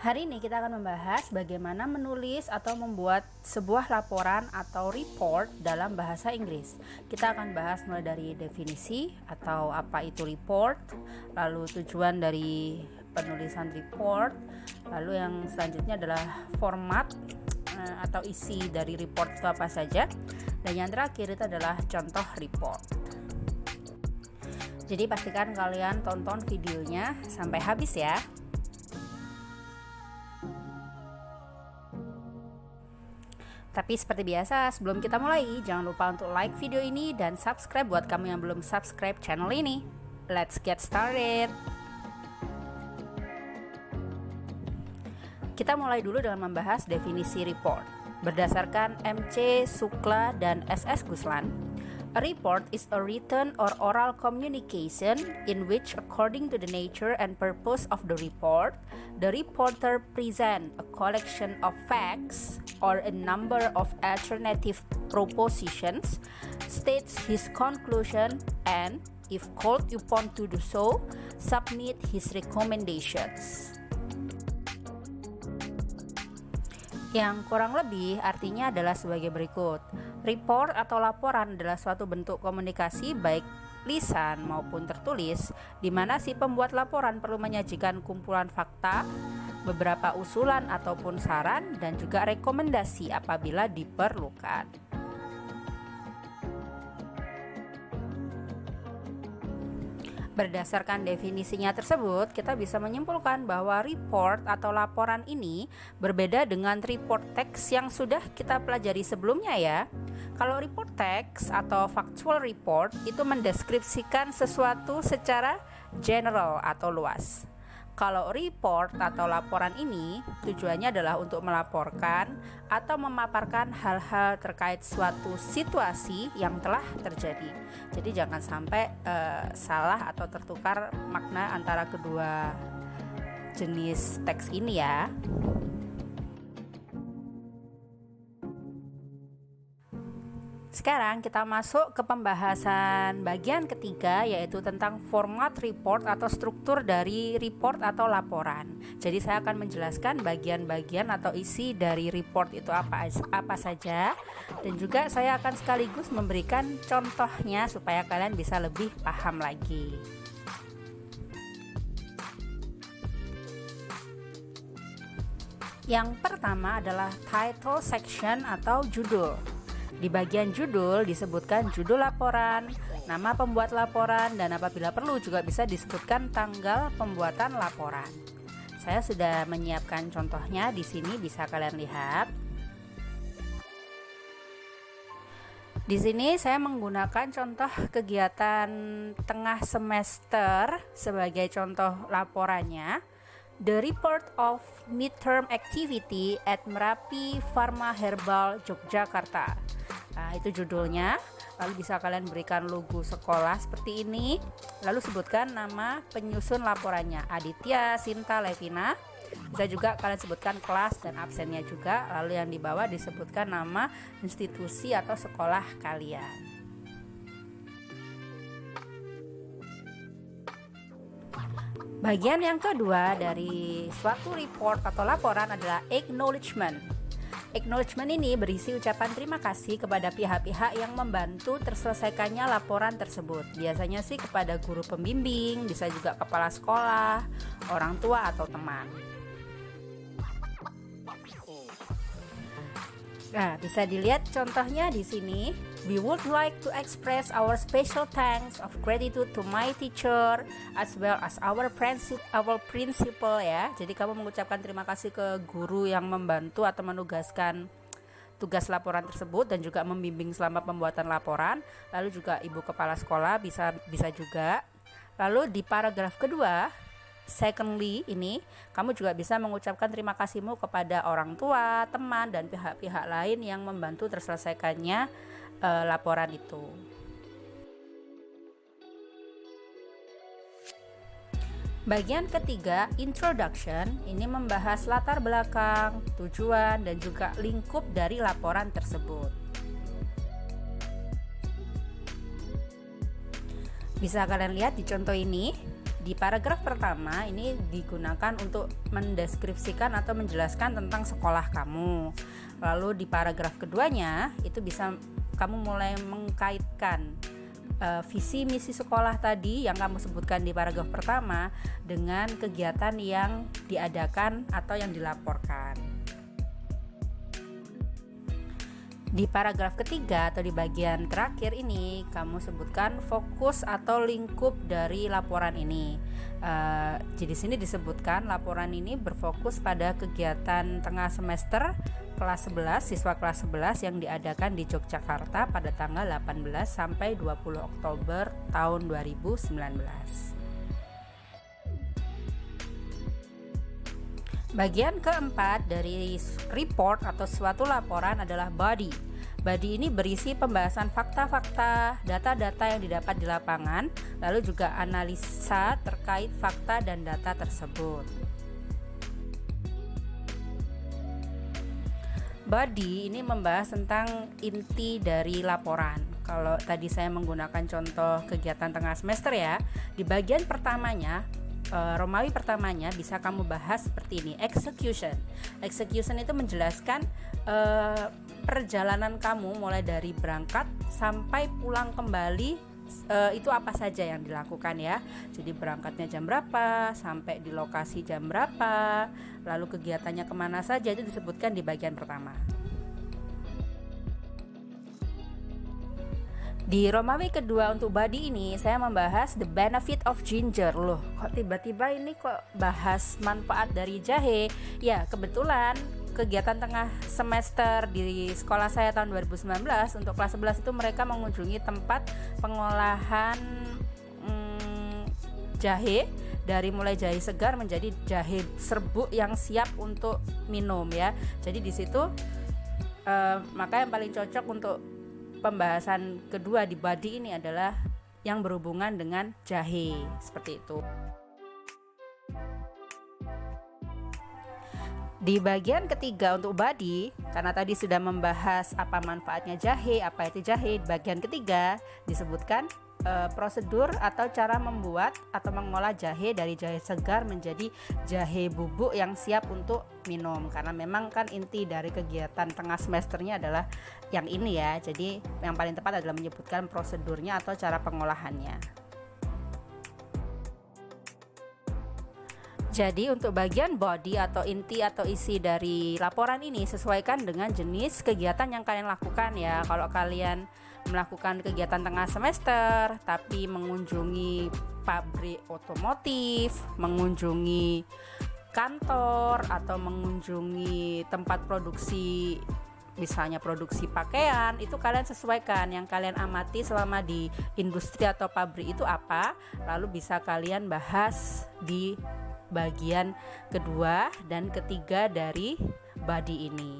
Hari ini kita akan membahas bagaimana menulis atau membuat sebuah laporan atau report dalam bahasa Inggris. Kita akan bahas mulai dari definisi atau apa itu report, lalu tujuan dari penulisan report, lalu yang selanjutnya adalah format atau isi dari report itu apa saja, dan yang terakhir itu adalah contoh report. Jadi pastikan kalian tonton videonya sampai habis ya. Tapi seperti biasa, sebelum kita mulai, jangan lupa untuk like video ini dan subscribe buat kamu yang belum subscribe channel ini. Let's get started. Kita mulai dulu dengan membahas definisi report. Berdasarkan MC Sukla dan SS Guslan, a report is a written or oral communication in which, according to the nature and purpose of the report, the reporter presents a collection of facts or a number of alternative propositions, states his conclusion, and, if called upon to do so, submit his recommendations. Yang kurang lebih artinya adalah sebagai berikut. Report atau laporan adalah suatu bentuk komunikasi baik lisan maupun tertulis, di mana si pembuat laporan perlu menyajikan kumpulan fakta, beberapa usulan ataupun saran, dan juga rekomendasi apabila diperlukan. Berdasarkan definisinya tersebut, kita bisa menyimpulkan bahwa report atau laporan ini berbeda dengan report teks yang sudah kita pelajari sebelumnya ya. Kalau report teks atau factual report itu mendeskripsikan sesuatu secara general atau luas. Kalau report atau laporan ini tujuannya adalah untuk melaporkan atau memaparkan hal-hal terkait suatu situasi yang telah terjadi. Jadi jangan sampai salah atau tertukar makna antara kedua jenis teks ini ya. Sekarang kita masuk ke pembahasan bagian ketiga, yaitu tentang format report atau struktur dari report atau laporan. Jadi saya akan menjelaskan bagian-bagian atau isi dari report itu apa saja, dan juga saya akan sekaligus memberikan contohnya supaya kalian bisa lebih paham lagi. Yang pertama adalah title section atau judul. Di bagian judul disebutkan judul laporan, nama pembuat laporan, dan apabila perlu juga bisa disebutkan tanggal pembuatan laporan. Saya sudah menyiapkan contohnya di sini, bisa kalian lihat. Di sini saya menggunakan contoh kegiatan tengah semester sebagai contoh laporannya. The report of midterm activity at Merapi Pharma Herbal Yogyakarta. Nah, itu judulnya. Lalu bisa kalian berikan logo sekolah seperti ini. Lalu sebutkan nama penyusun laporannya, Aditya Sinta Levina. Bisa juga kalian sebutkan kelas dan absennya juga. Lalu yang di bawah disebutkan nama institusi atau sekolah kalian. Bagian yang kedua dari suatu report atau laporan adalah acknowledgement. Acknowledgement ini berisi ucapan terima kasih kepada pihak-pihak yang membantu terselesaikannya laporan tersebut. Biasanya sih kepada guru pembimbing, bisa juga kepala sekolah, orang tua atau teman. Nah, bisa dilihat contohnya di sini. We would like to express our special thanks of gratitude to my teacher as well as our principal ya. Jadi kamu mengucapkan terima kasih ke guru yang membantu atau menugaskan tugas laporan tersebut dan juga membimbing selama pembuatan laporan. Lalu juga ibu kepala sekolah bisa juga. Lalu di paragraf kedua, secondly ini, kamu juga bisa mengucapkan terima kasihmu kepada orang tua, teman, dan pihak-pihak lain yang membantu terselesaikannya laporan itu. Bagian ketiga, introduction, ini membahas latar belakang, tujuan, dan juga lingkup dari laporan tersebut. Bisa kalian lihat di contoh ini. di paragraf pertama ini digunakan untuk mendeskripsikan atau menjelaskan tentang sekolah kamu. Lalu di paragraf keduanya itu bisa kamu mulai mengkaitkan visi misi sekolah tadi yang kamu sebutkan di paragraf pertama dengan kegiatan yang diadakan atau yang dilaporkan. Di paragraf ketiga atau di bagian terakhir ini kamu sebutkan fokus atau lingkup dari laporan ini. Jadi sini disebutkan laporan ini berfokus pada kegiatan tengah semester kelas 11, siswa kelas 11 yang diadakan di Yogyakarta pada tanggal 18 sampai 20 Oktober tahun 2019. Bagian keempat dari report atau suatu laporan adalah body. Body ini berisi pembahasan fakta-fakta, data-data yang didapat di lapangan, lalu juga analisa terkait fakta dan data tersebut. Body ini membahas tentang inti dari laporan. Kalau tadi saya menggunakan contoh kegiatan tengah semester ya, di bagian pertamanya Romawi pertamanya bisa kamu bahas seperti ini, execution. Execution itu menjelaskan perjalanan kamu mulai dari berangkat sampai pulang kembali, itu apa saja yang dilakukan ya. Jadi berangkatnya jam berapa, sampai di lokasi jam berapa, lalu kegiatannya kemana saja, itu disebutkan di bagian pertama. Di Romawi kedua untuk body ini saya membahas the benefit of ginger. Loh, kok tiba-tiba ini kok bahas manfaat dari jahe? Ya, kebetulan kegiatan tengah semester di sekolah saya tahun 2019 untuk kelas 11 itu mereka mengunjungi tempat pengolahan jahe, dari mulai jahe segar menjadi jahe serbuk yang siap untuk minum ya. Jadi di situ maka yang paling cocok untuk pembahasan kedua di body ini adalah yang berhubungan dengan jahe, seperti itu. Di bagian ketiga untuk body, karena tadi sudah membahas apa manfaatnya jahe, apa itu jahe, di bagian ketiga disebutkan prosedur atau cara membuat atau mengolah jahe dari jahe segar menjadi jahe bubuk yang siap untuk minum. Karena memang kan inti dari kegiatan tengah semesternya adalah yang ini ya. Jadi yang paling tepat adalah menyebutkan prosedurnya atau cara pengolahannya. Jadi untuk bagian body atau inti atau isi dari laporan ini sesuaikan dengan jenis kegiatan yang kalian lakukan ya. Kalau kalian melakukan kegiatan tengah semester tapi mengunjungi pabrik otomotif, mengunjungi kantor atau mengunjungi tempat produksi, misalnya produksi pakaian, itu kalian sesuaikan yang kalian amati selama di industri atau pabrik itu apa, lalu bisa kalian bahas di bagian kedua dan ketiga dari body ini.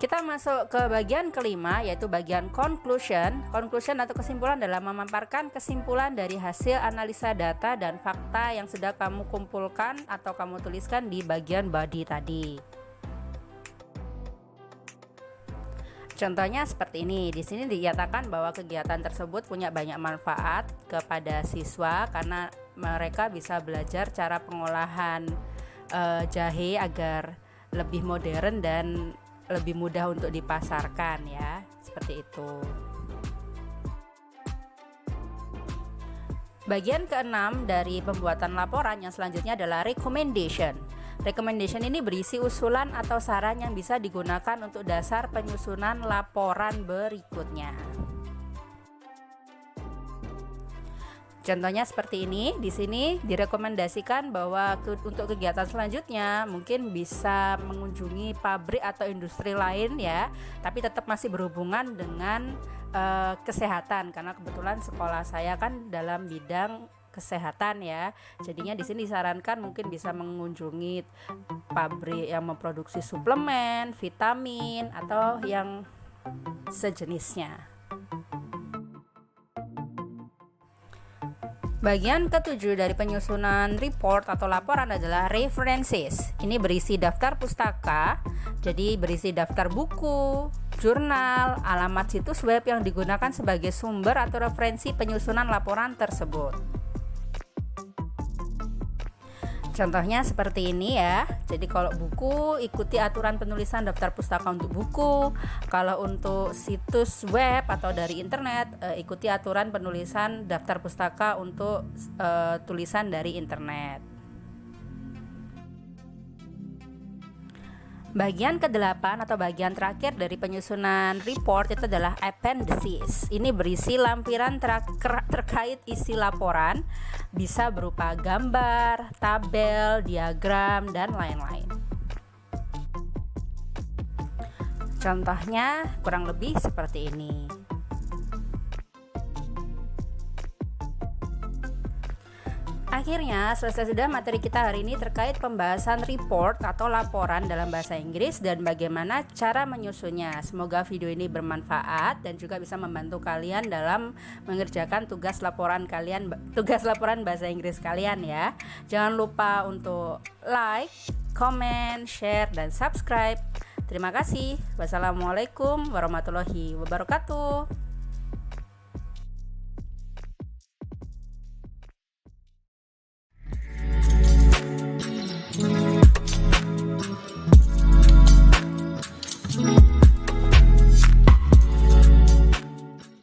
Kita masuk ke bagian kelima, yaitu bagian conclusion. Conclusion atau kesimpulan adalah memaparkan kesimpulan dari hasil analisa data dan fakta yang sudah kamu kumpulkan atau kamu tuliskan di bagian body tadi. Contohnya seperti ini. Di sini dinyatakan bahwa kegiatan tersebut punya banyak manfaat kepada siswa karena mereka bisa belajar cara pengolahan jahe agar lebih modern dan lebih mudah untuk dipasarkan ya, seperti itu. Bagian keenam dari pembuatan laporan yang selanjutnya adalah recommendation. Recommendation ini berisi usulan atau saran yang bisa digunakan untuk dasar penyusunan laporan berikutnya. Contohnya seperti ini. Di sini direkomendasikan bahwa untuk kegiatan selanjutnya mungkin bisa mengunjungi pabrik atau industri lain ya, tapi tetap masih berhubungan dengan kesehatan karena kebetulan sekolah saya kan dalam bidang kesehatan ya. Jadinya di sini disarankan mungkin bisa mengunjungi pabrik yang memproduksi suplemen, vitamin atau yang sejenisnya. Bagian ketujuh dari penyusunan report atau laporan adalah references. Ini berisi daftar pustaka, jadi berisi daftar buku, jurnal, alamat situs web yang digunakan sebagai sumber atau referensi penyusunan laporan tersebut. Contohnya seperti ini ya. Jadi kalau buku, ikuti aturan penulisan daftar pustaka untuk buku. Kalau untuk situs web atau dari internet, ikuti aturan penulisan daftar pustaka untuk tulisan dari internet. Bagian ke-8 atau bagian terakhir dari penyusunan report itu adalah appendices. Ini berisi lampiran terkait isi laporan, bisa berupa gambar, tabel, diagram, dan lain-lain. Contohnya kurang lebih seperti ini. Akhirnya selesai sudah materi kita hari ini terkait pembahasan report atau laporan dalam bahasa Inggris dan bagaimana cara menyusunnya. Semoga video ini bermanfaat dan juga bisa membantu kalian dalam mengerjakan tugas laporan bahasa Inggris kalian ya. Jangan lupa untuk like, comment, share, dan subscribe. Terima kasih. Wassalamualaikum warahmatullahi wabarakatuh.